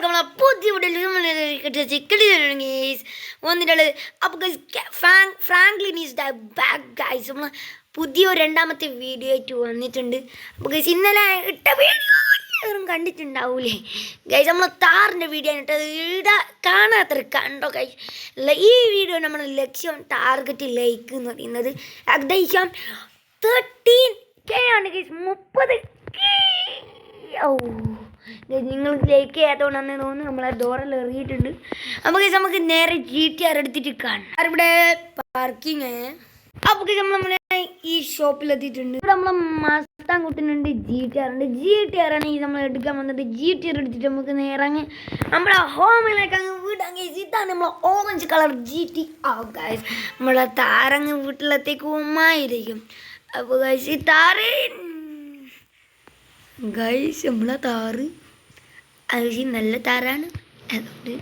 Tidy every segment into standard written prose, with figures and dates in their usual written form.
എല്ലാവർക്കും നമ്മളെ പുതിയ വന്നിട്ടുള്ളത്. അപ്പോൾ Franklin is the back guys. നമ്മൾ പുതിയ രണ്ടാമത്തെ വീഡിയോ ആയിട്ട് വന്നിട്ടുണ്ട്. അപ്പോൾ ഗൈസ് ഇന്നലെ ഇട്ട വീഡിയോ എല്ലാവരും കണ്ടിട്ടുണ്ടാവൂലേ ഗൈസ്. നമ്മൾ താറിൻ്റെ വീഡിയോ ആണ് ഇട്ടത്. ഇവിടെ കാണാത്തവർ കണ്ടോ ഗൈസ്. ഈ വീഡിയോ നമ്മുടെ ലക്ഷ്യം ടാർഗറ്റ് ലൈക്ക് എന്ന് പറയുന്നത് ഏകദേശം 13K ആണ് ഗൈസ്. 30K. ഓ നിങ്ങൾ ലൈക്ക് ചെയ്യാത്തതുകൊണ്ടാണെന്ന് തോന്നുന്നു നമ്മളെ ഡോറിൽ എറിയിട്ടുണ്ട്. അപ്പോൾ നമുക്ക് നേരെ GTR എടുത്തിട്ട് കാണാം. ഇവിടെ പാർക്കിങ്. അപ്പോൾ നമ്മളെ ഈ ഷോപ്പിലെത്തിയിട്ടുണ്ട്. ഇവിടെ നമ്മളെ മസ്താൻ കൂട്ടുന്നുണ്ട്, GTR ഉണ്ട്. GTR ആണ് ഈ നമ്മൾ എടുക്കാൻ വന്നത്. GTR എടുത്തിട്ട് നമുക്ക് നേരെ അങ്ങ് നമ്മളെ ഹോമിലേക്ക് അങ്ങ് വിടാൻ. ഇതാണ് നമ്മളെ ഓറഞ്ച് കളർ GTR ഗൈസ്. നമ്മളെ താരങ്ങ് വീട്ടിലത്തേക്ക് ഉമ്മായിരിക്കും. അപ്പോൾ ഗൈസ് ഈ താറ് ഗൈസ് നമ്മളെ താറ് അത് നല്ല താറാണ്. അതുകൊണ്ട്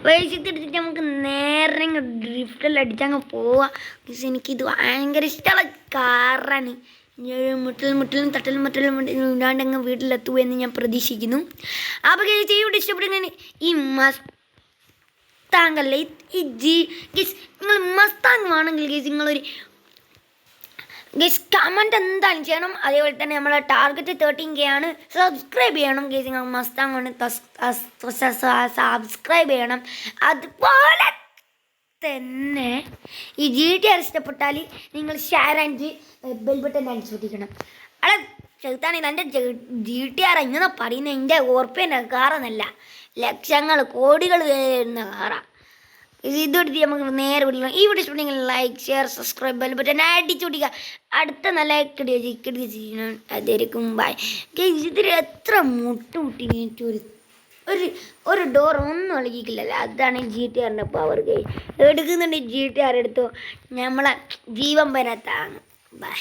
വയസ്സെടുത്തിട്ട് നമുക്ക് നേരെ ഡ്രിഫ്റ്റെല്ലാം അടിച്ചങ്ങ് പോവാം. പക്ഷേ എനിക്കിത് ഭയങ്കര ഇഷ്ടമുള്ള കാറാണ്. മുട്ടലും തട്ടലും ഇടാണ്ടങ്ങ് വീട്ടിലെത്തുക എന്ന് ഞാൻ പ്രതീക്ഷിക്കുന്നു. അപ്പോൾ ഗൈസ് ഇവിടെ ഇഷ്ടപ്പെടുന്ന ഈ മസ്താങ്കല്ലേ ഗൈസ്, നിങ്ങൾ മസ്താങ് വേണമെങ്കിൽ ഗൈസ് നിങ്ങളൊരു ഗൈസ് കമൻറ്റ് എന്തായാലും ചെയ്യണം. അതേപോലെ തന്നെ നമ്മളെ ടാർഗറ്റ് 13K ആണ്. സബ്സ്ക്രൈബ് ചെയ്യണം ഗൈസ്. നിങ്ങൾ മസ്താങ് സബ്സ്ക്രൈബ് ചെയ്യണം. അതുപോലെ തന്നെ ഈ GTR ഇഷ്ടപ്പെട്ടാൽ നിങ്ങൾ ഷെയർ ആൻഡ് ബെൽ ബട്ടൺ അനുസരിക്കണം. അളെ ചെറുത്താണെങ്കിൽ എൻ്റെ GTR ഇങ്ങനെ പറയുന്നത് എൻ്റെ ഓർപ്പേൻ്റെ കാറെന്നല്ല, ലക്ഷങ്ങൾ കോടികൾ വരുന്ന കാറാണ്. ഇതെടുത്ത് നമുക്ക് നേരെ വിളിക്കണം. ഈ വീഡിയോ ഇഷ്ടപ്പെട്ടെങ്കിൽ like, share, subscribe, bell button അടിച്ചുപിടിക്കുക. അടുത്ത നല്ല ഇക്കടി ചെയ്യണം. അതായിരിക്കും ബൈ. ഇതിൽ എത്ര മുട്ടിട്ട് ഒരു ഡോർ ഒന്നും ഒളിക്കില്ലല്ലോ. അതാണ് GTRൻ്റെ പവർ. എടുക്കുന്നുണ്ട് GTR എടുത്തോ, നമ്മളെ ജീവൻ വരാത്താണ്. ബൈ.